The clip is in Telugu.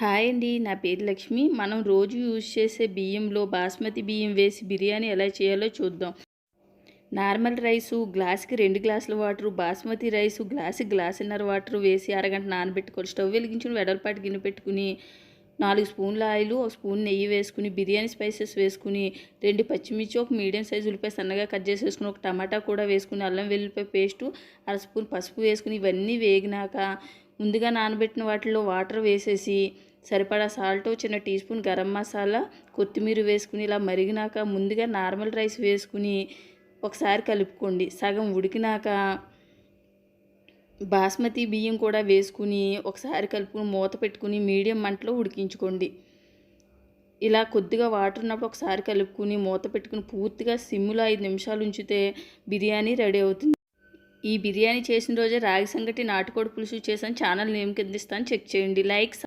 హాయ్ అండి. నా పేరు లక్ష్మి. మనం రోజు యూజ్ చేసే బియ్యంలో బాస్మతి బియ్యం వేసి బిర్యానీ ఎలా చేయాలో చూద్దాం. నార్మల్ రైసు గ్లాస్‌కి 2 గ్లాసుల వాటరు, బాస్మతి రైసు గ్లాస్‌కి గ్లాసున్నర వాటరు వేసి అరగంట నానబెట్టుకోవాలి. స్టవ్ వెలిగించుకొని వెడల్పాటి గిన్నె పెట్టుకుని 4 స్పూన్ల ఆయిలు, 1 స్పూన్ నెయ్యి వేసుకుని, బిర్యానీ స్పైసెస్ వేసుకుని, 2 పచ్చిమిర్చి, ఒక మీడియం సైజు ఉల్లిపాయ సన్నగా కట్ చేసేసుకుని, ఒక టమాటా కూడా వేసుకుని, అల్లం వెల్లుల్లిపాయ పేస్టు, అర స్పూన్ పసుపు వేసుకుని, ఇవన్నీ వేగినాక ముందుగా నానబెట్టిన వాటిలో వాటర్ వేసేసి సరిపడా సాల్ట్, చిన్న టీ స్పూన్ గరం మసాలా, కొత్తిమీర వేసుకుని ఇలా మరిగినాక ముందుగా నార్మల్ రైస్ వేసుకుని ఒకసారి కలుపుకోండి. సగం ఉడికినాక బాస్మతి బియ్యం కూడా వేసుకుని ఒకసారి కలుపుకుని మూత పెట్టుకుని మీడియం మంటలో ఉడికించుకోండి. ఇలా కొద్దిగా వాటర్ ఉన్నప్పుడు ఒకసారి కలుపుకుని మూత పెట్టుకుని పూర్తిగా సిమ్లో 5 నిమిషాలు ఉంచితే బిర్యానీ రెడీ అవుతుంది. ఈ బిర్యానీ చేసిన రోజే రాగి సంగటి నాటుకోడి పులుసు చేశాను. ఛానల్ నేమ్ కింద ఇస్తాను, చెక్ చేయండి.